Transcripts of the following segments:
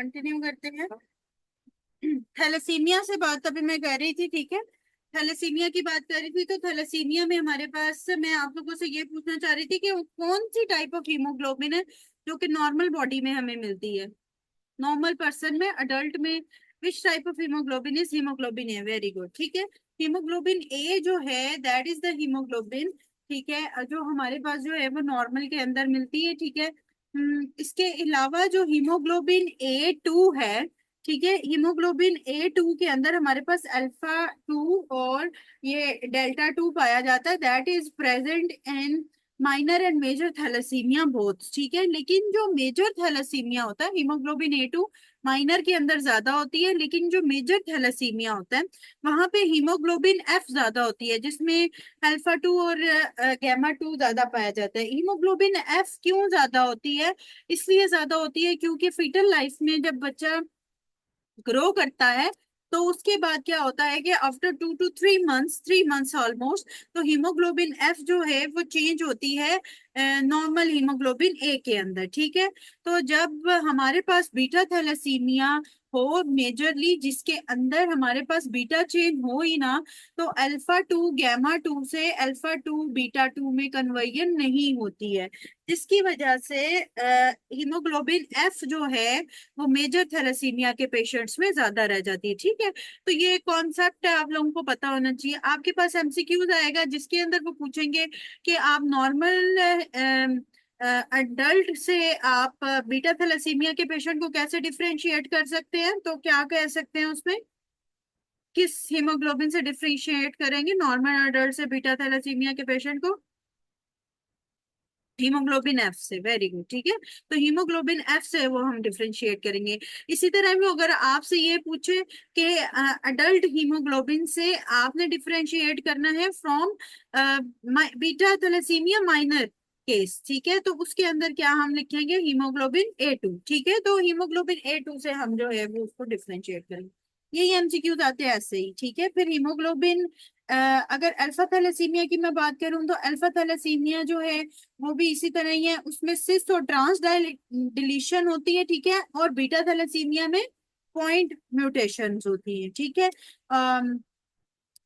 Continue करते हैं। Thalassaemia से बात अभी मैं कर रही थी, ठीक है। थैलेसीमिया की बात कर रही थी, तो थैलेसीमिया में हमारे पास मैं आप लोगों से ये पूछना चाह रही थी कि वो कौन सी टाइप ऑफ हीमोग्लोबिन है जो कि नॉर्मल बॉडी में हमें मिलती है, नॉर्मल पर्सन में, अडल्ट में। Which type of haemoglobin is haemoglobin A, very good, ठीक है। हीमोग्लोबिन ए जो है दैट इज द हीमोग्लोबिन, ठीक है, जो हमारे पास जो है वो नॉर्मल के अंदर मिलती है, ठीक है। इसके अलावा जो हीमोग्लोबिन A2 है, ठीक है, हीमोग्लोबिन A2 के अंदर हमारे पास अल्फा 2 और ये डेल्टा 2 पाया जाता है, that is present in minor and major thalassemia both, ठीक है। लेकिन जो मेजर थैलेसीमिया होता है, हीमोग्लोबिन A2 माइनर के अंदर ज्यादा होती है, लेकिन जो मेजर थैलेसीमिया होता है वहां पे हीमोग्लोबिन F ज्यादा होती है, जिसमें अल्फा 2 और गामा 2 ज्यादा पाया जाता है। हीमोग्लोबिन F क्यों ज्यादा होती है? इसलिए ज्यादा होती है क्योंकि फीटल लाइफ में जब बच्चा ग्रो करता है तो उसके बाद क्या होता है कि after 2 to 3 months, 3 months almost, तो हीमोग्लोबिन F जो है वो चेंज होती है नॉर्मल हीमोग्लोबिन A के अंदर, ठीक है। तो जब हमारे पास बीटा थैलेसीमिया हो मेजरली, जिसके अंदर हमारे पास बीटा चेन हो ही ना, तो अल्फा 2 गामा 2 से अल्फा 2 बीटा 2 में कन्वर्जन नहीं होती है, जिसकी वजह से हीमोग्लोबिन F जो है वो मेजर थैलेसीमिया के पेशेंट्स में ज्यादा रह जाती है, ठीक है। तो ये कॉन्सेप्ट है, आप लोगों को पता होना चाहिए। आपके पास एमसीक्यूज आएगा जिसके अंदर वो पूछेंगे कि आप नॉर्मल अडल्ट से आप बीटा थैलेसीमिया के पेशेंट को कैसे डिफरेंशिएट कर सकते हैं, तो क्या कह सकते हैं उसमें, किस हीमोग्लोबिन से डिफरेंशिएट करेंगे नॉर्मल अडल्ट से बीटा थैलेसीमिया के पेशेंट को? हीमोग्लोबिन F से, वेरी गुड, ठीक है। तो हीमोग्लोबिन F से वो हम डिफरेंशिएट करेंगे। इसी तरह में अगर आपसे ये पूछे कि अडल्ट हीमोग्लोबिन से आपने डिफरेंशिएट करना है from beta thalassemia minor case, ठीक है, तो उसके अंदर क्या हम लिखेंगे, हीमोग्लोबिन A2, ठीक है। तो हीमोग्लोबिन A2 से हम जो है वो उसको डिफरेंशिएट करेंगे। यही एमसीक्यूज आते हैं ऐसे ही, ठीक है। फिर हीमोग्लोबिन अगर अल्फा थैलेसीमिया की मैं बात करूं तो अल्फा थैलेसीमिया जो है वो भी इसी तरह ही है, उसमें सिस और ट्रांस डिलीशन होती है, ठीक है। और बीटा थैलेसीमिया में पॉइंट म्यूटेशंस होती है, ठीक है। अम,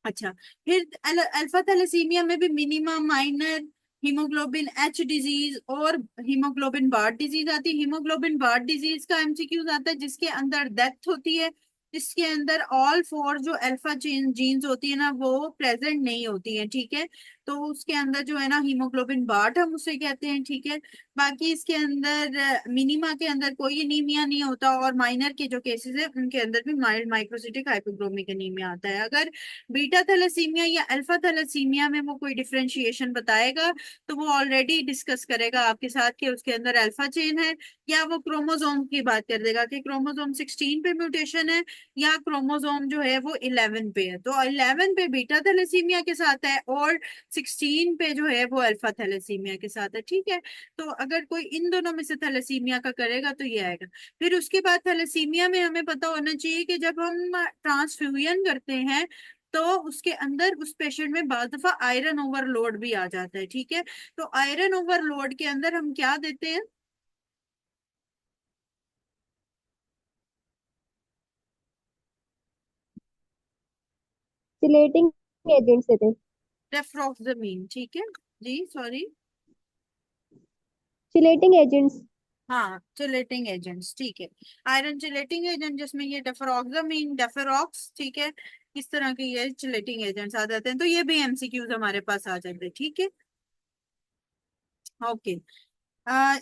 अच्छा, फिर अल्फा थैलेसीमिया में भी minimum, minor, haemoglobin H disease और हीमोग्लोबिन बार्ड डिजीज आती है। हीमोग्लोबिन बार्ड डिजीज का एमसीक्यूज आता है जिसके अंदर डेथ होती है, जिसके अंदर ऑल फोर जो अल्फा जीन्स होती है ना वो प्रेजेंट नहीं होती है, ठीक है। तो उसके अंदर जो है ना हीमोग्लोबिन बार्ड हम उसे कहते हैं, ठीक है। बाकी इसके अंदर मिनिमा के अंदर कोई एनीमिया नहीं होता, और माइनर के जो केसेस है उनके अंदर भी माइल्ड माइक्रोसिटिक हाइपोक्रोमिक एनीमिया आता है। अगर बीटा थैलेसीमिया या अल्फा थैलेसीमिया में वो कोई डिफरेंशिएशन बताएगा तो वो ऑलरेडी डिस्कस करेगा आपके साथ कि उसके अंदर अल्फा चेन है, या वो क्रोमोसोम की बात कर देगा कि क्रोमोसोम 16 पे म्यूटेशन है या क्रोमोसोम जो है वो 11 पे है। तो 11 पे बीटा थैलेसीमिया के साथ है और 16 पे जो है वो अल्फा थैलेसीमिया के साथ है, ठीक है। तो अगर कोई इन दोनों में से थैलेसीमिया का करेगा तो ये आएगा। फिर उसके बाद थैलेसीमिया में हमें पता होना चाहिए कि जब हम ट्रांसफ्यूजन करते हैं तो उसके अंदर उस पेशेंट में बाद दफा आयरन ओवरलोड भी आ जाता है, ठीक है। तो आयरन ओवरलोड के अंदर हम क्या देते हैं? चिलेटिंग एजेंट्स देते हैं। रेफ्रोक्सामिन, ठीक है। जी सॉरी। Chelating agents. हाँ, चिलेटिंग एजेंट्स, ठीक है। आयरन चिलेटिंग एजेंट जिसमें ये डेफरोक्सामिन, डेफेरॉक्स, ठीक है, इस तरह के ये चिलेटिंग एजेंट्स आ जाते हैं। तो ये भी एमसीक्यूज हमारे पास आ जाते हैं, ठीक है। ओके।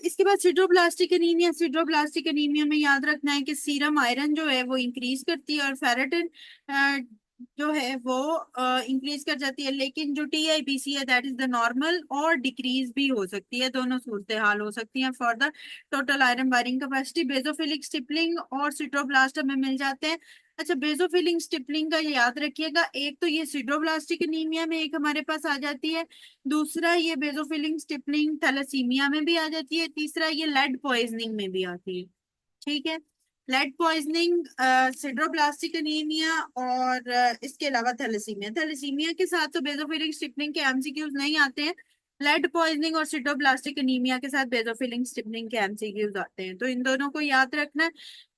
इसके बाद सिड्रोब्लास्टिक एनीमिया। सिड्रोब्लास्टिक एनीमिया में याद रखना है कि सीरम आयरन जो है वो इंक्रीज करती है और फेरेटिन जो है वो इंक्रीज कर जाती है, लेकिन जो टीआईबीसी है दैट इज द नॉर्मल और डिक्रीज भी हो सकती है, दोनों सूरतें हाल हो सकती हैं for the total iron binding capacity. Basophilic stippling और सिड्रोब्लास्ट में मिल जाते हैं। अच्छा, बेजोफिलिक स्टिपलिंग का याद रखिएगा, एक तो ये सिड्रोब्लास्टिक एनीमिया में एक हमारे पास आ जाती है, दूसरा ये बेजोफिलिक स्टिपलिंग थैलेसीमिया में भी आ जाती है, तीसरा ये लेड पॉइजनिंग में भी आती है, ठीक है। लेड पॉइजनिंग, सिड्रोप्लास्टिक एनीमिया और इसके अलावा थैलेसीमिया। थैलेसीमिया के साथ तो बेजोफिलिक स्टिपलिंग के एमसीक्यूज नहीं आते हैं, लेड पॉइजनिंग और सिड्रोप्लास्टिक एनीमिया के साथ बेजोफिलिक स्टिपलिंग के एमसीक्यूज आते हैं। तो इन दोनों को याद रखना है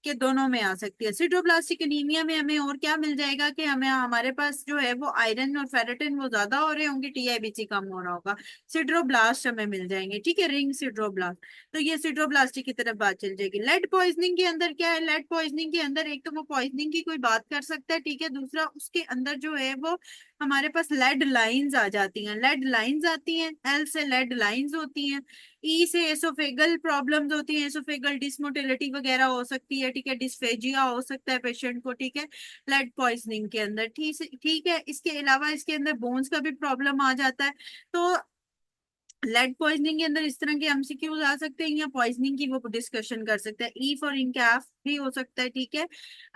के दोनों में आ सकती है। सिड्रोब्लास्टिक एनीमिया में हमें और क्या मिल जाएगा कि हमें हमारे पास जो है वो आयरन और फेरेटिन वो ज्यादा हो रहे होंगे, टीआईबीसी कम हो रहा होगा, सिड्रोब्लास्ट हमें मिल जाएंगे, ठीक है, रिंग सिड्रोब्लास्ट। तो ये सिड्रोब्लास्टिक की तरफ बात चल जाएगी। लेड पॉइजनिंग के अंदर क्या है, लेड पॉइजनिंग के अंदर एक तो वो पॉइजनिंग की कोई बात कर सकता है, ठीक है, दूसरा उसके अंदर जो है वो हमारे पास लेड लाइंस आ जाती हैं, लेड लाइंस आती हैं, एल से लेड लाइंस होती हैं, ई से एसोफेगल प्रॉब्लम्स होती हैं, एसोफेगल डिसमोटिलिटी वगैरह हो सकती है, ठीक है, डिस्फेजिया हो सकता है पेशेंट को, ठीक है, लेड पॉइजनिंग के अंदर, ठीक है। इसके अलावा इसके अंदर बोन्स का भी प्रॉब्लम आ जाता है। तो लेड पॉइजनिंग के अंदर इस तरह के एमसीक्यूज आ सकते हैं, या पॉइजनिंग की वो डिस्कशन कर सकते हैं। ई फॉर इंकैफ भी हो सकता है, ठीक है,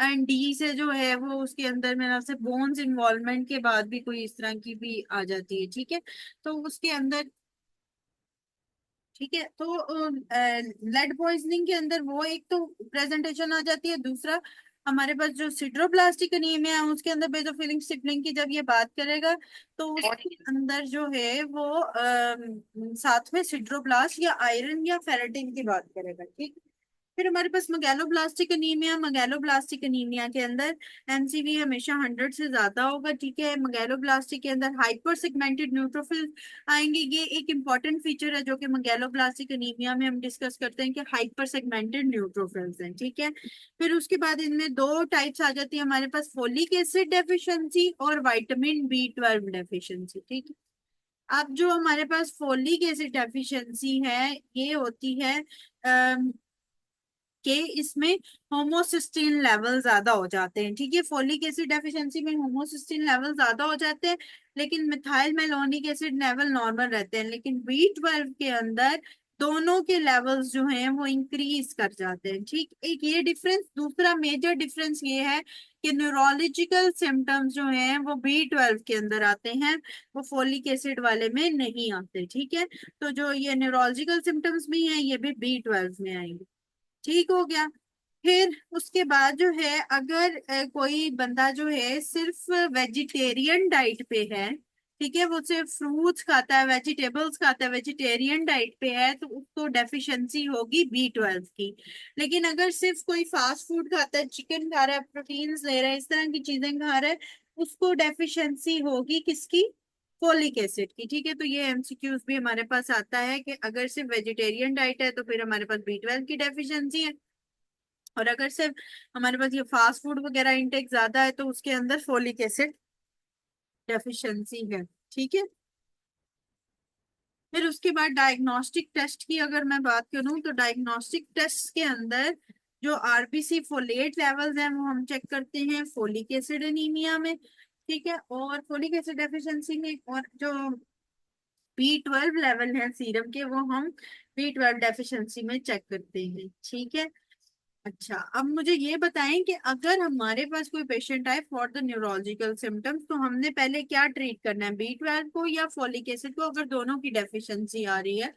एंड डी से जो है वो उसके अंदर मेरा से बोन्स इन्वॉल्वमेंट के बाद भी कोई इस तरह की भी आ जाती है, ठीक है। तो उसके अंदर, ठीक है, तो लेड पॉइजनिंग के अंदर वो एक तो प्रेजेंटेशन आ जाती है, दूसरा हमारे पास जो सिड्रोप्लास्टिक एनीमिया है उसके अंदर बेसोफिलिक स्टिफनिंग की जब ये बात करेगा तो उसके अंदर जो है वो साथ में सिड्रोप्लास्ट या आयरन या फेरेटिन की बात करेगा, ठीक। फिर हमारे पास मगैलोब्लास्टिक अनीमिया, मगैलोब्लास्टिक अनीमिया के अंदर एमसीवी हमेशा 100 से ज्यादा होगा, ठीक है। मगैलोब्लास्टिक के अंदर हाइपर सेगमेंटेड न्यूट्रोफिल आएंगे, ये एक इंपॉर्टेंट फीचर है जो कि मगैलोब्लास्टिक अनीमिया में हम डिस्कस करते हैं कि हाइपर सेगमेंटेड न्यूट्रोफिल्स हैं, ठीक है। फिर उसके बाद इनमें दो टाइप्स आ जाती है हमारे पास, फोलिक एसिड डेफिशिएंसी और विटामिन बी 12 डेफिशिएंसी, ठीक है। अब जो हमारे पास फोलिक एसिड डेफिशिएंसी है ये होती है कि इसमें होमोसिस्टीन लेवल ज्यादा हो जाते हैं, ठीक है, फोलिक एसिड डेफिशिएंसी में होमोसिस्टीन लेवल ज्यादा हो जाते हैं, लेकिन methyl malonic acid level normal रहते हैं, लेकिन बी 12 के अंदर दोनों के लेवल्स जो हैं वो इंक्रीज कर जाते हैं, ठीक। एक ये डिफरेंस, दूसरा मेजर डिफरेंस ये है कि न्यूरोलॉजिकल सिम्टम्स जो हैं वो बी 12 के अंदर आते हैं, वो फोलिक एसिड वाले में नहीं आते, ठीक है। तो जो ये न्यूरोलॉजिकल सिम्टम्स भी हैं ये भी बी 12 में आएंगे, ठीक हो गया। फिर उसके बाद जो है अगर कोई बंदा जो है सिर्फ वेजिटेरियन डाइट पे है, ठीक है, वो सिर्फ फ्रूट्स खाता है, वेजिटेबल्स खाता है, वेजिटेरियन डाइट पे है, तो उसको डेफिशिएंसी होगी बी 12 की। लेकिन अगर सिर्फ कोई फास्ट फूड खाता है, चिकन खा रहा है, प्रोटीन्स ले रहा है, इस तरह की चीजें खा रहा है, उसको डेफिशिएंसी होगी किसकी, फोलिक एसिड की, ठीक है। तो ये एमसीक्यूज भी हमारे पास आता है कि अगर सिर्फ वेजिटेरियन डाइट है तो फिर हमारे पास बी 12 की डेफिशिएंसी है, और अगर सिर्फ हमारे पास ये फास्ट फूड वगैरह इंटेक ज्यादा है तो उसके अंदर फोलिक एसिड डेफिशिएंसी है, ठीक है। फिर उसके बाद डायग्नोस्टिक टेस्ट की अगर मैं बात करूं तो डायग्नोस्टिक टेस्ट के अंदर जो आरबीसी फोलेट लेवल्स हैं वो हम चेक करते हैं फोलिक एसिड एनीमिया में, ठीक है, और फोलिक एसिड डेफिशिएंसी में, और जो बी 12 लेवल है सीरम के वो हम बी 12 डेफिशिएंसी में चेक करते हैं, ठीक है। अच्छा, अब मुझे ये बताएं कि अगर हमारे पास कोई पेशेंट आए फॉर द न्यूरोलॉजिकल सिम्टम्स तो हमने पहले क्या ट्रीट करना है, बी 12 को या फोलिक एसिड को, अगर दोनों की डेफिशिएंसी आ रही है।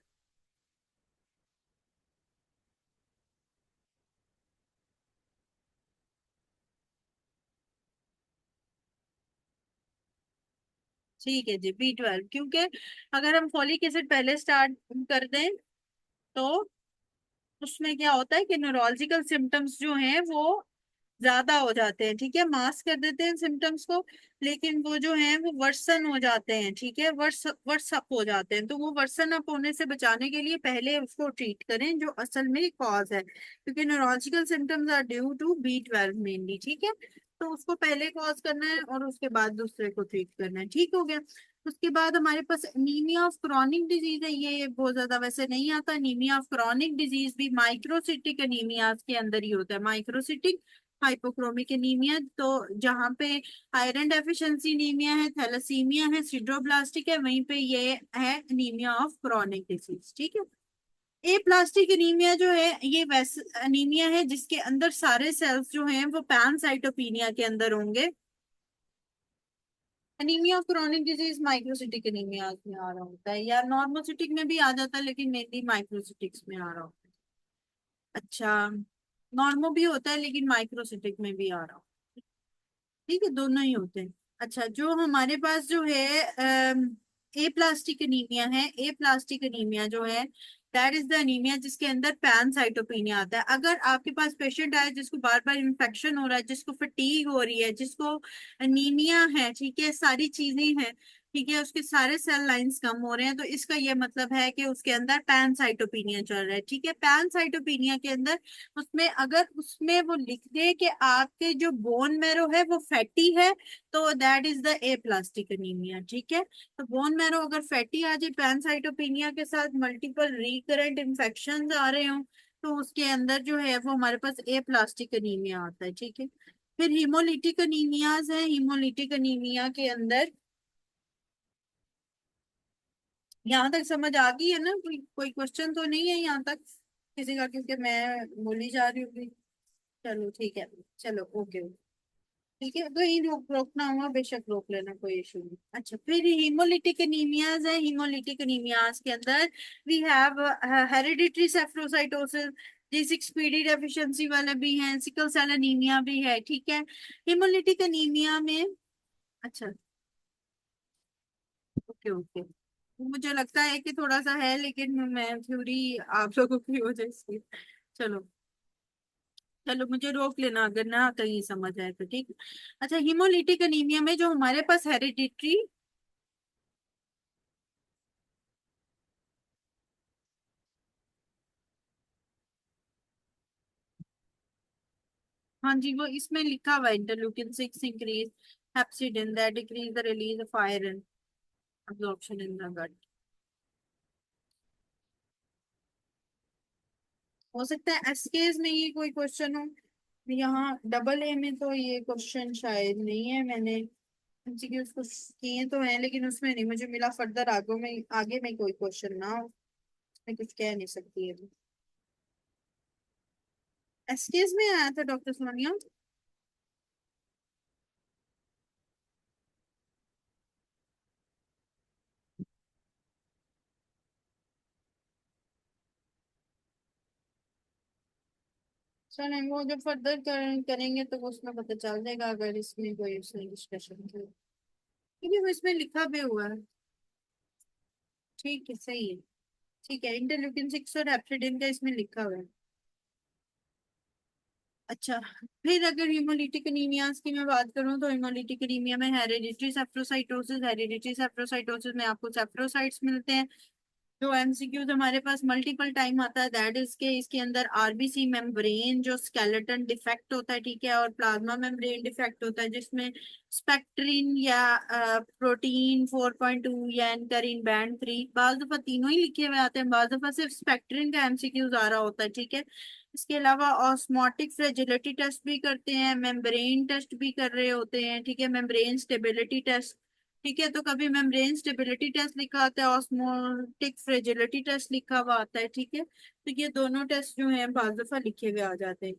ठीक है जी, बी 12, क्योंकि अगर हम फोलिक एसिड पहले स्टार्ट कर दें तो उसमें क्या होता है कि न्यूरोलॉजिकल सिम्टम्स जो हैं वो ज्यादा हो जाते हैं, ठीक है, मास्क कर देते हैं सिम्टम्स को, लेकिन वो जो है वो वर्सन हो जाते हैं, ठीक है, वर्स अप हो जाते हैं। तो वो वर्सन अप होने से बचाने के लिए पहले उसको ट्रीट करें जो असल में कॉज है, क्योंकि neurological symptoms are due to B 12 mainly, ठीक है। तो उसको पहले कॉज करना है और उसके बाद दूसरे को ट्रीट करना है, ठीक हो गया। उसके बाद हमारे पास एनीमिया ऑफ क्रॉनिक डिजीज है, ये बहुत ज्यादा वैसे नहीं आता, एनीमिया ऑफ क्रॉनिक डिजीज भी माइक्रोसिटिक एनीमिया के अंदर ही होता है, माइक्रोसिटिक हाइपोक्रोमिक एनीमिया। तो जहाँ पे आयरन डेफिशिएंसी एनीमिया है, थैलेसीमिया है, सिड्रोब्लास्टिक है, वहीं पे ये है anaemia of chronic disease, disease है। ए प्लास्टिक एनीमिया जो है ये वैसे एनीमिया है जिसके अंदर सारे सेल्स जो हैं वो पैनसाइटोपिनिया के अंदर होंगे। Anaemia of chronic disease microcytic anaemia में आ रहा होता है, या नॉर्मोसिटिक में भी आ जाता है लेकिन मेनली माइक्रोसिटिक्स में आ रहा होता है। अच्छा, नॉर्मो भी होता है लेकिन माइक्रोसिटिक में भी आ रहा होता है, ठीक है, दोनों ही होते हैं। अच्छा, जो हमारे पास जो है ए प्लास्टिक एनीमिया है, ए प्लास्टिक एनीमिया जो है दैट इज द अनीमिया जिसके अंदर पैनसाइटोपिनिया आता है। अगर आपके पास पेशेंट आए जिसको बार बार इन्फेक्शन हो रहा है, जिसको फटीग हो रही है, जिसको अनीमिया है, ठीक है, सारी चीजें हैं, ठीक है, उसके सारे सेल लाइंस कम हो रहे हैं, तो इसका ये मतलब है कि उसके अंदर पैनसाइटोपिनिया चल रहा है। ठीक है, पैनसाइटोपिनिया के अंदर उसमें अगर उसमें वो लिख दे कि आपके जो बोन मैरो है वो फैटी है, तो that is the A plastic anaemia. ठीक है, तो बोन मैरो अगर फैटी आ जाए पैनसाइटोपिनिया के साथ मल्टीपल रिकरेंट इन्फेक्शन आ रहे हो, तो उसके अंदर जो है वो हमारे पास ए प्लास्टिक अनीमिया आता है। ठीक है, फिर हीमोलिटिक अनीमियाज है। हीमोलिटिक अनीमिया के अंदर यहाँ तक समझ आ गई है ना? कोई कोई क्वेश्चन तो नहीं है यहाँ तक किसी का? क्योंकि मैं बोली जा रही हूँ। चलो ठीक है, चलो ओके। ठीक है, तो ये रोकना हुआ बेशक रोक लेना, कोई इशू नहीं। अच्छा, फिर हीमोलिटिक एनीमियाज है। हीमोलिटिक एनीमियाज के अंदर we have hereditary spherocytosis, G6PD deficiency वाले भी हैं, सिकल सेल एनीमिया भी है। ठीक है, हीमोलिटिक एनीमिया में अच्छा ओके ओके, मुझे लगता है कि थोड़ा सा है, लेकिन मैं थ्योरी आप लोगों की वजह से चलो चलो मुझे रोक लेना अगर ना कहीं समझ आए तो। ठीक। अच्छा, हीमोलिटिक एनीमिया में जो हमारे पास हेरिडिटरी, हाँ जी, वो इसमें लिखा हुआ है interleukin 6 increase hepcidin that decrease the release of iron absorption in the gut. हो सकता है एसकेज में ये कोई क्वेश्चन हो। यहाँ डबल ए में तो ये क्वेश्चन शायद नहीं है। मैंने एमसीक्यूज कुछ किए तो हैं, लेकिन उसमें नहीं मुझे मिला। फर्दर आगे में कोई क्वेश्चन ना हो, मैं कुछ कह नहीं सकती है। एसकेज में आया था डॉक्टर सोनिया। चलो वो जब फर्दर करेंगे तो उसमें पता चल जाएगा, अगर इसमें कोई उसने डिस्कशन किया, क्योंकि वो इसमें लिखा भी हुआ है। ठीक है, सही है। ठीक है, इंटरल्यूकिन 6 और हेप्रिडिन का इसमें लिखा हुआ है। अच्छा, फिर अगर हीमोलिटिक एनीमियाज की मैं बात करूं तो हीमोलिटिक एनीमिया में हेरिडिटरी सेफ्रोसाइटोसिस, हेरिडिटरी सेफ्रोसाइटोसिस में आपको सेफ्रोसाइट्स मिलते हैं। जो एमसीक्यूज हमारे पास मल्टीपल टाइम आता है दैट इज के इसके अंदर आरबीसी मेम्ब्रेन जो स्केलेटन डिफेक्ट होता है, ठीक है, और प्लाज्मा मेम्ब्रेन डिफेक्ट होता है, जिसमें स्पेक्ट्रिन या प्रोटीन 4.2 या एनकरीन बैंड 3, बाज दफा तीनों ही लिखे हुए आते हैं, बाज दफा सिर्फ स्पेक्ट्रिन का एमसीक्यूज आ रहा होता है। ठीक है, इसके अलावा ऑस्मोटिक फ्रेजिलिटी टेस्ट भी करते हैं, मेम्ब्रेन टेस्ट भी कर रहे होते हैं। ठीक है, मेम्ब्रेन स्टेबिलिटी टेस्ट। ठीक है, तो कभी मेम्ब्रेन स्टेबिलिटी टेस्ट लिखा आता है, ऑस्मोटिक फ्रेजिलिटी टेस्ट लिखा हुआ आता है। ठीक है, तो ये दोनों टेस्ट जो है बाज दफा लिखे हुए आ जाते हैं।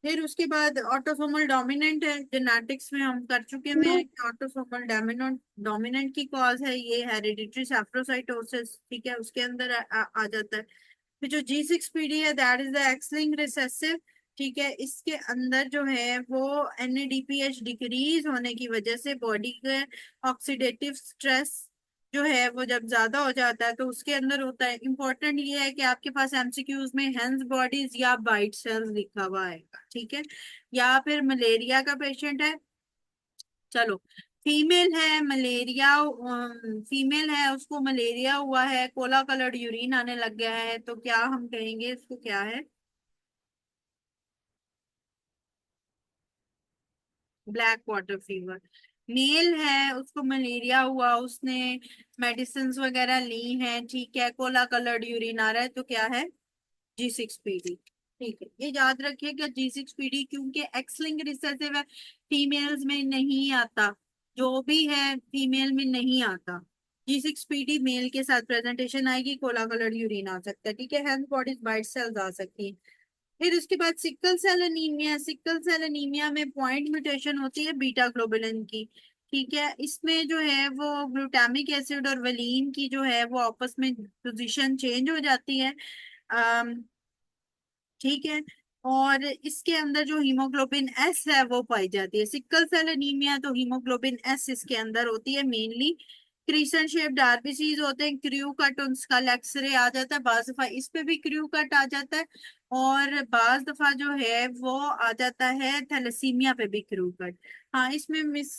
फिर उसके बाद ऑटोसोमल डोमिनेंट है। जेनेटिक्स में हम कर चुके हुए हैं कि ऑटोसोमल डोमिनेंट डोमिनेंट की कॉज है ये हेरिडिटरी सेफ्रोसाइटोसिस। ठीक है, उसके अंदर आ जाता है। फिर जो G6PD है that is the x linked recessive. ठीक है, इसके अंदर जो है वो NADPH डिक्रीज होने की वजह से बॉडी के ऑक्सीडेटिव स्ट्रेस जो है वो जब ज्यादा हो जाता है तो उसके अंदर होता है। इंपॉर्टेंट ये है कि आपके पास एमसीक्यूज में हेंस बॉडीज या बाइट सेल्स लिखा हुआ है। ठीक है, या फिर मलेरिया का पेशेंट है, चलो फीमेल है मलेरिया, फीमेल है उसको मलेरिया हुआ है, कोला कलर्ड यूरिन आने लग गया है, तो क्या हम कहेंगे इसको क्या है? Black water fever. मेल है उसको मलेरिया हुआ, उसने मेडिसिन वगैरह ली हैं, ठीक है, कोला कलर्ड यूरिन आ रहा है, तो क्या है? G6PD। ठीक है, ये याद रखिए कि G6PD क्योंकि एक्स लिंक्ड रिसेसिव है, फीमेल्स में नहीं आता, जो भी है फीमेल में नहीं आता। G6PD मेल के साथ प्रेजेंटेशन आएगी, कोला कलर्ड यूरिन आ सकता है। ठीक है, हेल्थ बॉडीज वाइट सेल्स आ सकती है। फिर उसके बाद sickle cell anaemia. Sickle cell anaemia में पॉइंट म्यूटेशन होती है बीटा ग्लोबुलिन की। ठीक है, इसमें जो है वो ग्लूटामिक एसिड और वलीन की जो है वो आपस में पोजीशन चेंज हो जाती है। ठीक है, और इसके अंदर जो हीमोग्लोबिन S है वो पाई जाती है। सिकल सेल एनीमिया तो हीमोग्लोबिन S इसके अंदर होती है मेनली। क्रीसेंट शेप्ड आरबीसीज होते हैं, क्रू कट उसका एक्सरे आ जाता है, बाज दफा इस पे भी क्रू कट आ जाता है, और बाज दफा जो है वो आ जाता है थैलेसीमिया पे भी क्रू कट। हाँ इसमें मिस,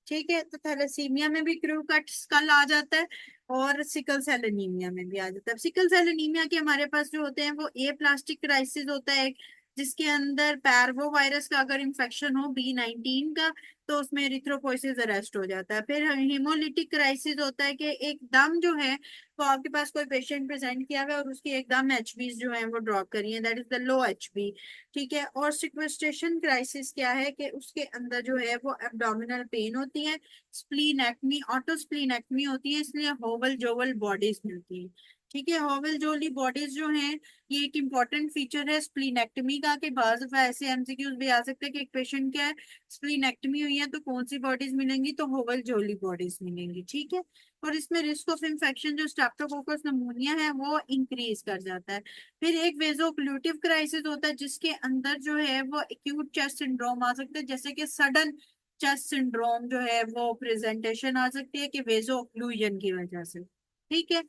ठीक है, तो थैलेसीमिया में भी क्रू कट स्कल आ जाता है, और सिकल सेल एनीमिया में भी आ जाता है। सिकल सेल एनीमिया के हमारे पास जो होते हैं वो ए प्लास्टिक क्राइसिस होता है, जिसके अंदर पैरवो वायरस का अगर इन्फेक्शन हो B19 का, तो उसमें एरिथ्रोपोइसिस अरेस्ट हो जाता है। फिर हीमोलिटिक क्राइसिस होता है कि एकदम जो है वो आपके पास कोई पेशेंट प्रेजेंट किया हुआ है और उसकी एकदम एचबी जो है वो ड्रॉप करी है, that is the low HB. ठीक है, और सिक्वेस्ट्रेशन क्राइसिस क्या है कि उसके अंदर जो है वो एब्डोमिनल पेन होती है, स्प्लीनेक्टमी, ऑटो स्प्लीनेक्टमी होती है, इसलिए होवल जोवल बॉडीज मिलती है। ठीक है, होवल जोली बॉडीज जो हैं ये एक इंपॉर्टेंट फीचर है स्प्लीनेक्टमी का, कि बाज़ दफा ऐसे एमसीक्यूज भी आ सकते हैं कि एक पेशेंट क्या है, स्प्लीनेक्टमी हुई है तो कौन सी बॉडीज मिलेंगी, तो होवल जोली बॉडीज मिलेंगी। ठीक है, और इसमें रिस्क ऑफ इंफेक्शन जो स्ट्रेप्टोकोकस नमूनिया है वो इंक्रीज कर जाता है। फिर एक वेजोक्लूटिव क्राइसिस होता है जिसके अंदर जो है वो एक्यूट चेस्ट सिंड्रोम आ सकता है, जैसे कि सडन चेस्ट सिंड्रोम जो है वो प्रेजेंटेशन आ सकती है कि वेजो ओक्लूजन की वजह से। ठीक है,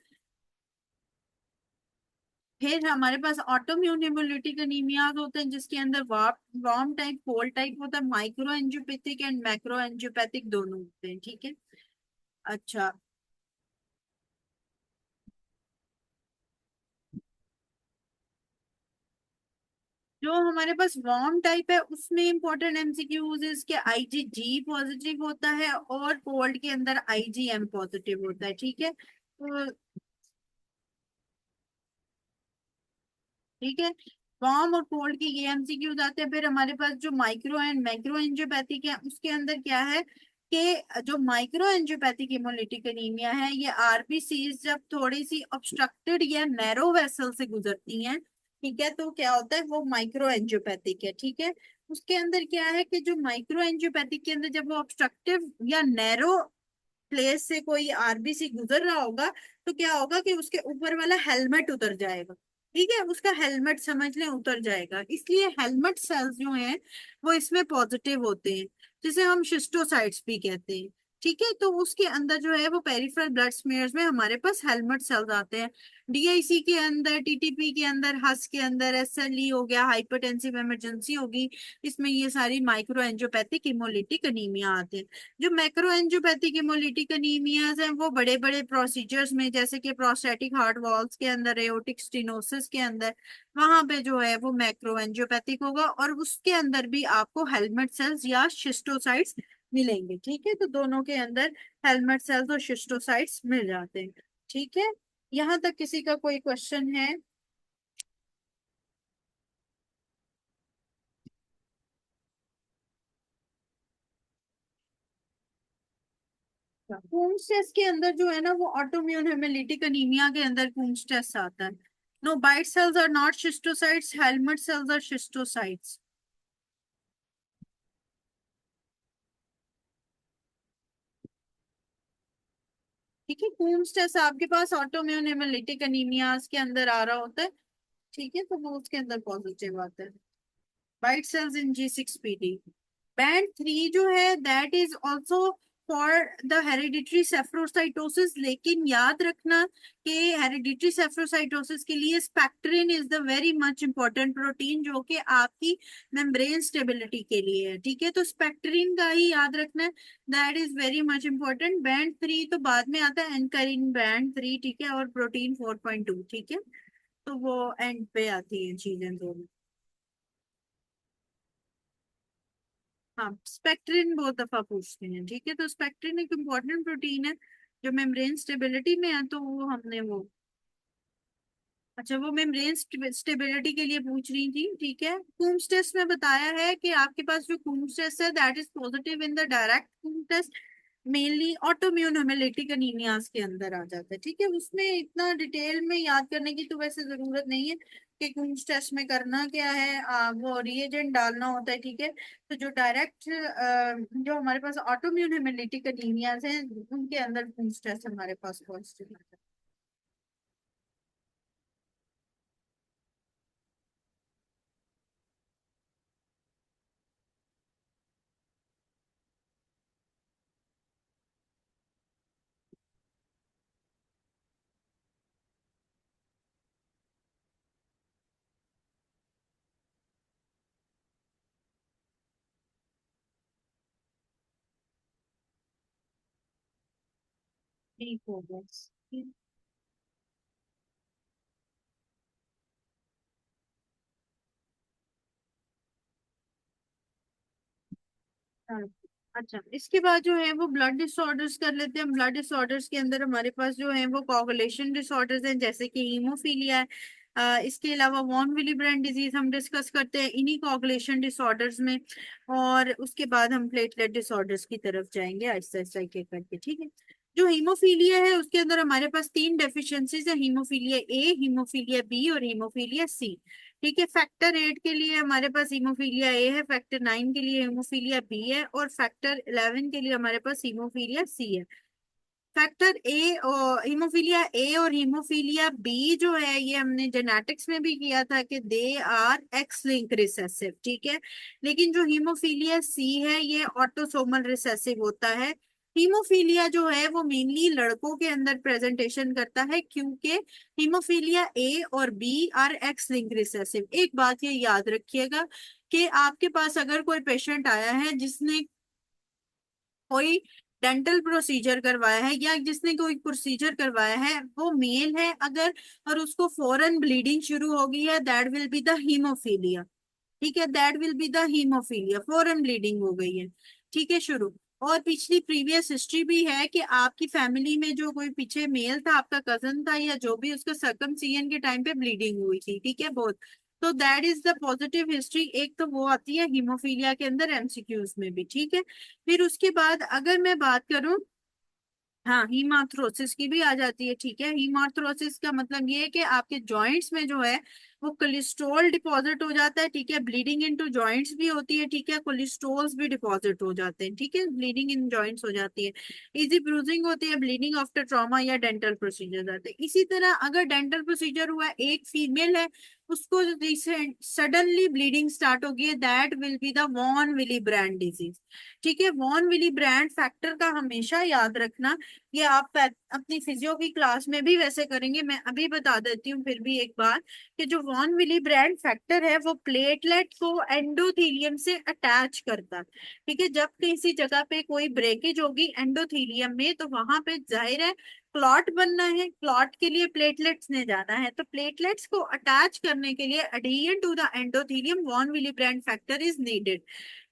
फिर हमारे पास ऑटोम्यून हेमोलिटिक एनीमियाज होते हैं जिसके अंदर वार्म टाइप कोल्ड टाइप होता है, micro angiopathic and macro angiopathic दोनों होते हैं। ठीक है, अच्छा, जो हमारे पास वार्म टाइप है उसमें इंपॉर्टेंट एमसीक्यूज इसके आईजीजी पॉजिटिव होता है, और कोल्ड के अंदर आईजीएम पॉजिटिव होता है। ठीक है, तो ठीक है, वार्म और कोल्ड के ये एमसीक्यूज आते हैं। फिर हमारे पास जो माइक्रो एंड मैक्रो एंजियोपैथिक है उसके अंदर क्या है कि जो माइक्रो एंजियोपैथिक हेमोलिटिक एनीमिया है ये आरबीसीज जब थोड़ी सी ऑब्स्ट्रक्टेड या नैरो वेसल से गुजरती हैं, ठीक है, तो क्या होता है वो माइक्रो एंजियोपैथिक है। ठीक है, उसके अंदर क्या है कि जो माइक्रो एंजियोपैथिक के अंदर जब वो ऑब्स्ट्रक्टिव या नैरो प्लेस से कोई आरबीसी गुजर रहा होगा, तो क्या होगा कि उसके ऊपर वाला हेलमेट उतर जाएगा। ठीक है, उसका हेलमेट समझ लें उतर जाएगा, इसलिए हेलमेट सेल्स जो हैं वो इसमें पॉजिटिव होते हैं, जिसे हम शिस्टोसाइट्स भी कहते हैं। ठीक है, तो उसके अंदर जो है वो पेरिफेरल ब्लड स्मेयर्स में हमारे पास हेलमेट सेल्स आते हैं। डीआईसी के अंदर, टीटीपी के अंदर, हस के अंदर, एसएलई हो गया, हाइपरटेंसिव इमरजेंसी होगी, इसमें ये सारी माइक्रो एंजियोपैथिक हिमोलिटिक अनीमिया आते हैं। जो मैक्रो एंजियोपैथिक हेमोलिटिक एनीमियाज हैं वो बड़े बड़े प्रोसीजर्स में, जैसे कि प्रोस्टेटिक हार्ट वॉल्स के अंदर, एओर्टिक स्टेनोसिस के अंदर, वहां पे जो है वो मैक्रो एंजियोपैथिक होगा, और उसके अंदर भी आपको हेलमेट सेल्स या शिस्टोसाइट्स मिलेंगे। ठीक है, तो दोनों के अंदर हेलमेट सेल्स और शिस्टोसाइट्स मिल जाते हैं। ठीक है, यहाँ तक किसी का कोई क्वेश्चन है? कून्स टेस्ट के अंदर जो है ना वो ऑटोम्यून हेमेलिटिक अनीमिया के अंदर कून्स टेस्ट आता है। No, bite cells are not schistocytes, helmet cells are schistocytes. ठीक है, कून्स टेस्ट आपके पास ऑटोम्यून हेमेलिटिक अनीमियाज के अंदर आ रहा होता है। ठीक है, तो वो उसके अंदर पॉजिटिव आता है, वाइट सेल्स इन G6PD। बैंड 3 जो है that is also for the hereditary spherocytosis, लेकिन याद रखना कि हेरिडिटरी सेफ्रोसाइटोसिस के लिए spectrin is the very much important protein जो कि आपकी मेम्ब्रेन स्टेबिलिटी के लिए है। ठीक है, तो स्पेक्ट्रिन का ही याद रखना है, that is very much important. Band 3 तो बाद में आता है, एनकरिन बैंड 3। ठीक है, और प्रोटीन 4.2। ठीक है, तो वो एंड पे आती है चीजें दोनों। हाँ, स्पेक्ट्रिन बहुत दफा पूछते हैं। ठीक है, तो स्पेक्ट्रिन एक इम्पोर्टेंट प्रोटीन है जो मेम्ब्रेन स्टेबिलिटी में है, तो वो हमने वो, अच्छा, वो मेम्ब्रेन स्टेबिलिटी के लिए पूछ रही थी। ठीक है, कूम्स टेस्ट में बताया है कि आपके पास जो कूम्स टेस्ट है that is positive in the direct Coombs test, mainly autoimmune haemolytic anaemias के अंदर आ जाता है। ठीक है, उसमें इतना डिटेल में याद करने की तो वैसे जरूरत नहीं है कि कूम्स टेस्ट में करना क्या है, वो रिएजेंट डालना होता है। ठीक है, तो जो डायरेक्ट जो हमारे पास ऑटोम्यून हेमेलिटिक एनीमियाज हैं उनके अंदर कूम्स टेस्ट हमारे पास पॉजिटिव आता है। ठीक हो गया। हाँ, अच्छा इसके बाद जो है वो ब्लड डिसऑर्डर्स कर लेते हैं। ब्लड डिसऑर्डर्स के अंदर हमारे पास जो है वो कोगुलेशन डिसऑर्डर्स हैं, जैसे कि हीमोफीलिया है। इसके अलावा वॉन विली ब्रांड डिजीज हम डिस्कस करते हैं इन्हीं कोगुलेशन डिसऑर्डर्स में। और उसके बाद हम प्लेटलेट डिसऑर्डर्स की तरफ जाएंगे आहिस्ता आहिस्ता एक एक करके, ठीक है। जो हीमोफीलिया है उसके अंदर हमारे पास तीन डेफिशिएंसीज है, हीमोफीलिया ए, हीमोफीलिया बी और हीमोफीलिया सी। ठीक है, फैक्टर 8 के लिए हमारे पापास हीमोफीलिया ए है, फैक्टर 9 के लिए हीमोफीलिया बी है और फैक्टर 11 के लिए हमारे पास हीमोफीलिया सी है। फैक्टर ए और हीमोफीलिया बी जो है ये हमने जेनेटिक्स में भी किया था कि they are X linked recessive, ठीक है। लेकिन जो हीमोफीलिया सी है ये ऑटोसोमल रिसेसिव होता है। हीमोफीलिया जो है वो मेनली लड़कों के अंदर प्रेजेंटेशन करता है, क्योंकि हीमोफीलिया ए और B are X linked recessive. एक बात ये याद रखिएगा कि आपके पास अगर कोई पेशेंट आया है जिसने कोई डेंटल प्रोसीजर करवाया है या जिसने कोई प्रोसीजर करवाया है, वो मेल है अगर, और उसको फौरन ब्लीडिंग शुरू हो गई है, that will be the haemophilia. ठीक है, that will be the haemophilia, फौरन ब्लीडिंग हो गई है। ठीक है, शुरू। और पिछली प्रीवियस हिस्ट्री भी है कि आपकी फैमिली में जो कोई पीछे मेल था, आपका कजन था या जो भी, उसका सर्कमसिजन के टाइम पे ब्लीडिंग हुई थी, ठीक है, बहुत। तो that is the positive history. एक तो वो आती है हीमोफीलिया के अंदर एमसीक्यूज में भी, ठीक है। फिर उसके बाद अगर मैं बात करूं, हाँ, हीमार्थ्रोसिस की भी आ जाती है, ठीक है। हीमार्थ्रोसिस का मतलब ये है कि आपके जॉइंट्स में जो है वो कोलेस्ट्रॉल डिपॉजिट हो जाता है, ठीक है। ब्लीडिंग इनटू जॉइंट्स भी होती है, ठीक है। कोलेस्ट्रॉल्स भी डिपॉजिट हो जाते हैं, ठीक है। ब्लीडिंग इन जॉइंट्स हो जाती है। इजी ब्रूजिंग होती है, ब्लीडिंग आफ्टर ट्रॉमा या डेंटल प्रोसीजर आते हैं। इसी तरह अगर डेंटल प्रोसीजर हुआ है, एक फीमेल है, उसको रिसेंट सडनली ब्लीडिंग स्टार्ट हो गई है, that will be the von Willie brand disease. Disease है, वॉन विली ब्रांड फैक्टर का हमेशा याद रखना। ये आप अपनी फिजियो की क्लास में भी वैसे करेंगे, मैं अभी बता देती हूँ फिर भी एक बार, कि जो वॉन विली ब्रांड फैक्टर है वो प्लेटलेट को एंडोथीलियम से अटैच करता है। ठीक है, जब किसी जगह पे कोई ब्रेकेज होगी एंडोथीलियम में, तो वहां पे जाहिर है क्लॉट बनना है, क्लॉट के लिए प्लेटलेट्स ने जाना है, तो प्लेटलेट्स को अटैच करने के लिए adhesion to the endothelium von Willie brand factor is needed.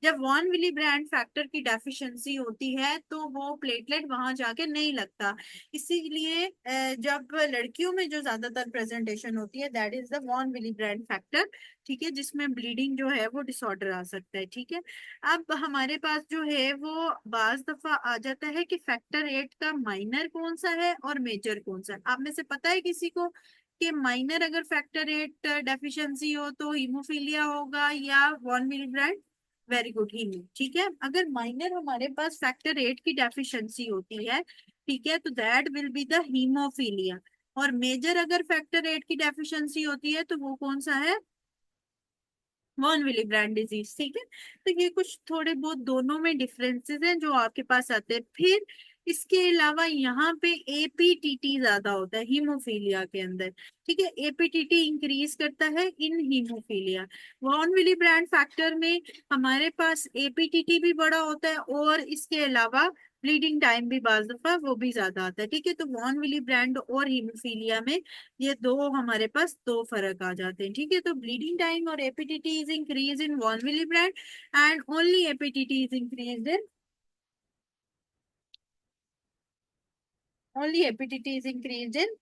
जब वॉन विली ब्रांड फैक्टर की डेफिशिएंसी होती है तो वो प्लेटलेट वहां जाके नहीं लगता। इसीलिए जब लड़कियों में जो ज्यादातर प्रेजेंटेशन होती है that is the von Willie brand factor, ठीक है, जिसमें ब्लीडिंग जो है वो डिसऑर्डर आ सकता है, ठीक है। अब हमारे पास जो है वो बाज दफा आ जाता है कि फैक्टर 8 का माइनर कौन सा है और मेजर कौन सा है। आप में से पता है किसी को कि माइनर अगर फैक्टर 8 डेफिशिएंसी हो तो हीमोफीलिया होगा या von Willie brand? Very good, haemo, ठीक है। अगर माइनर हमारे पास फैक्टर 8 की डेफिशिएंसी होती है, ठीक है, तो that will be the haemophilia. और मेजर अगर फैक्टर 8 की डेफिशिएंसी होती है तो वो कौन सा है? Von Willie brand disease, disease है। तो ये कुछ थोड़े बहुत दोनों में डिफरेंसेस हैं जो आपके पास आते हैं। फिर इसके अलावा यहाँ पे एपीटीटी ज्यादा होता है हीमोफीलिया के अंदर, ठीक है। एपीटीटी इंक्रीज करता है in haemophilia. Von Willie brand factor में हमारे पास एपीटीटी भी बड़ा होता है और इसके अलावा ब्लीडिंग टाइम भी बाज दफा वो भी ज्यादा आता है, ठीक है। तो वॉन विली ब्रांड और हीमोफीलिया में ये दो हमारे पास दो फर्क आ जाते हैं, ठीक है। तो ब्लीडिंग टाइम और APTT is increase in von Willie brand and only APTT is increase in, only APTT is increase in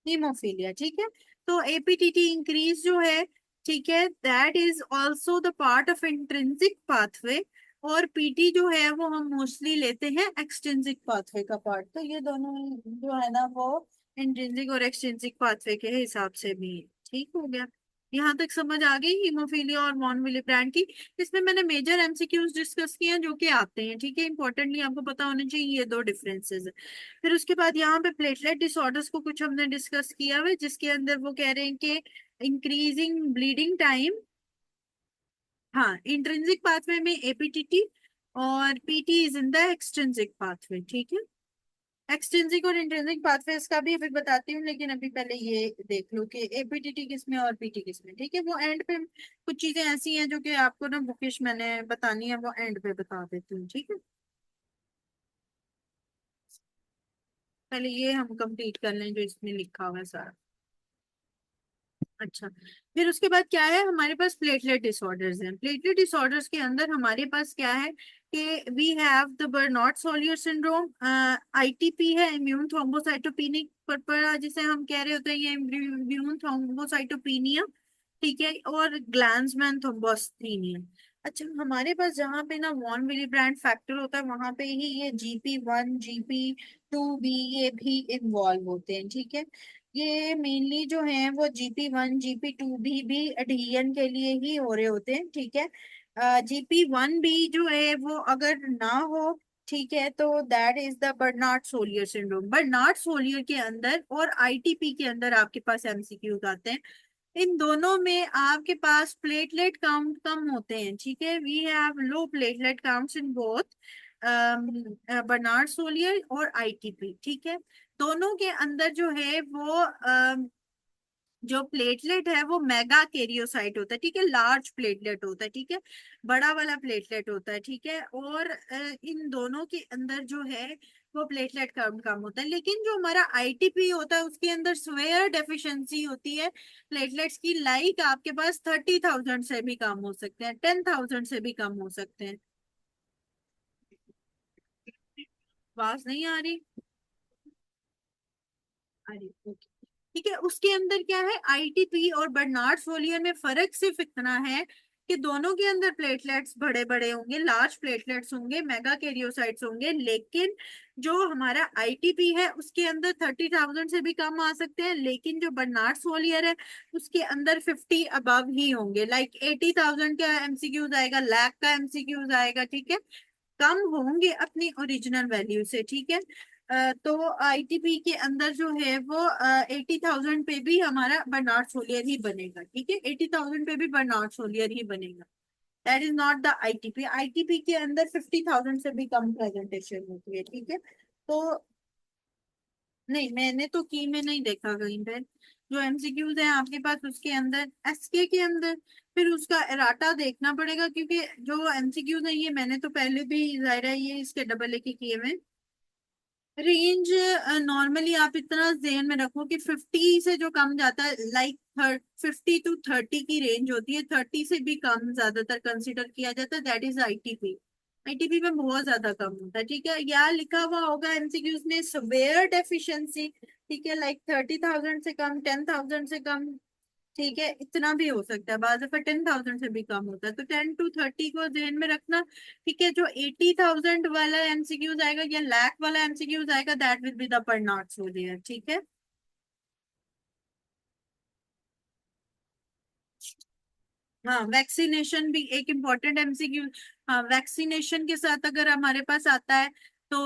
haemophilia, ठीक है। तो एपीटीटी इंक्रीज जो है, ठीक है, that is also the part of intrinsic pathway. और PT जो है वो हम मोस्टली लेते हैं एक्सट्रिंसिक पाथवे का पार्ट। तो ये दोनों जो है ना वो इंट्रिंसिक और एक्सट्रिंसिक पाथवे के हिसाब से भी है। ठीक हो गया, यहाँ तक समझ आ गई हीमोफीलिया और वॉन विली ब्रांड की। इसमें मैंने मेजर एमसीक्यूज डिस्कस किए हैं जो कि आते हैं, ठीक है, इंपॉर्टेंटली आपको पता होने चाहिए ये दो डिफरेंसेस। फिर उसके बाद यहाँ पे प्लेटलेट डिसऑर्डर्स को कुछ हमने डिस्कस किया हुआ है, जिसके अंदर वो कह रहे हैं कि इंक्रीजिंग ब्लीडिंग टाइम, हाँ, इंट्रिंसिक पाथवे में एपीटीटी और PT is in the extrinsic pathway, ठीक है। एक्सट्रिंसिक और इंट्रिंसिक पाथवेज का भी अभी बताती हूँ, लेकिन अभी पहले ये देख लो कि एपीटीटी किस में और पीटी किस में, ठीक है। वो एंड पे कुछ चीजें ऐसी हैं जो कि आपको ना बुकिश मैंने बतानी है, वो एंड पे बता देती हूँ, ठीक है। पहले ये हम कंप्लीट कर लें जो इसमें लिखा हुआ है सारा। अच्छा, फिर उसके बाद क्या है हमारे पास प्लेटलेट डिसऑर्डर्स हैं। प्लेटलेट डिसऑर्डर्स के अंदर हमारे पास क्या है कि we have the Bernard Soulier syndrome, ITP है, इम्यून थ्रोम्बोसाइटोपेनिक पर्परा जिसे हम कह रहे होते हैं, ये इम्यून थ्रोम्बोसाइटोपेनिया, ठीक है, और ग्लैंड्समैन थ्रोम्बोस्थेनिया। अच्छा, हमारे पास जहाँ पे ना वॉन विली ब्रांड फैक्टर होता है वहां पे ही ये GP1 GP2 भी ये भी इन्वॉल्व होते हैं, ठीक है। ये मेनली जो है वो GP1 GP2 भी एडहियन के लिए ही हो रहे होते हैं, ठीक है। GP1 भी जो है वो अगर ना हो, ठीक है, तो that is the Bernard Soulier syndrome. Bernard Soulier के अंदर और आईटीपी के अंदर आपके पास MCQs आते हैं। इन दोनों में आपके पास प्लेटलेट काउंट कम होते हैं, ठीक है। We have low platelet counts in both Bernard Soulier और आईटीपी, ठीक है। दोनों के अंदर जो है वो जो प्लेटलेट है वो मेगा कैरियोसाइट होता है, ठीक है, लार्ज प्लेटलेट होता है, ठीक है, बड़ा वाला प्लेटलेट होता है, ठीक है। और इन दोनों के अंदर जो है वो प्लेटलेट काउंट कम होता है। लेकिन जो हमारा आईटीपी होता है उसके अंदर स्वेयर डेफिशिएंसी होती है प्लेटलेट्स की, लाइक आपके पास 30,000 से भी कम हो सकते हैं, 10,000 से भी कम हो सकते हैं। आवाज नहीं आ रही? अरे ओके, ठीक है। उसके अंदर क्या है, आईटीपी और बर्नार्ड सोलियर में फर्क सिर्फ इतना है कि दोनों के अंदर प्लेटलेट्स बड़े बड़े होंगे, लार्ज प्लेटलेट्स होंगे, मेगा कैरियोसाइट्स होंगे। लेकिन जो हमारा आईटीपी है उसके अंदर 30,000 से भी कम आ सकते हैं, लेकिन जो बर्नार्ड सोलियर है उसके अंदर 50 अबव ही होंगे, लाइक 80,000 का MCQs आएगा, लाख का MCQs आएगा, ठीक है, कम होंगे अपनी ओरिजिनल वैल्यू से, ठीक है। तो आईटीपी के अंदर जो है वो 80,000 पे भी हमारा बर्नार्ड सोलियर ही बनेगा, ठीक है, 80,000 पे भी बर्नार्ड सोलियर ही बनेगा। That is not the ITP. ITP के अंदर 50,000 से भी कम प्रेजेंटेशन होती है, ठीक है। तो नहीं, मैंने तो की में नहीं देखा कहीं पे। जो MCQs है आपके पास उसके अंदर, एसके के अंदर फिर उसका एराटा देखना पड़ेगा, क्योंकि जो MCQs है ये मैंने तो पहले भी जाहिर है ये इसके डबल ए के किए हुए। रेंज नॉर्मली आप इतना ध्यान में रखो कि 50 से जो कम जाता है, लाइक 50 to 30 की रेंज होती है, 30 से भी कम ज्यादातर कंसिडर किया जाता है, दैट इज आईटीपी। आईटीपी में बहुत ज्यादा कम होता है, ठीक है। या लिखा हुआ होगा MCQs में सवेयर डेफिशिएंसी, ठीक है, लाइक 30,000 से कम, 10,000 से कम, ठीक है, इतना भी हो सकता है, बाज़ दफा 10,000 से भी कम होता है, तो 10 to 30 को ध्यान में रखना, ठीक है। जो 80,000 वाला MCQs आएगा या लाख वाला MCQs आएगा, दैट विल बी द पर नॉट हो देयर, ठीक है। हाँ, वैक्सीनेशन भी एक इम्पोर्टेंट MCQ। हाँ, वैक्सीनेशन के साथ अगर हमारे पास आता है तो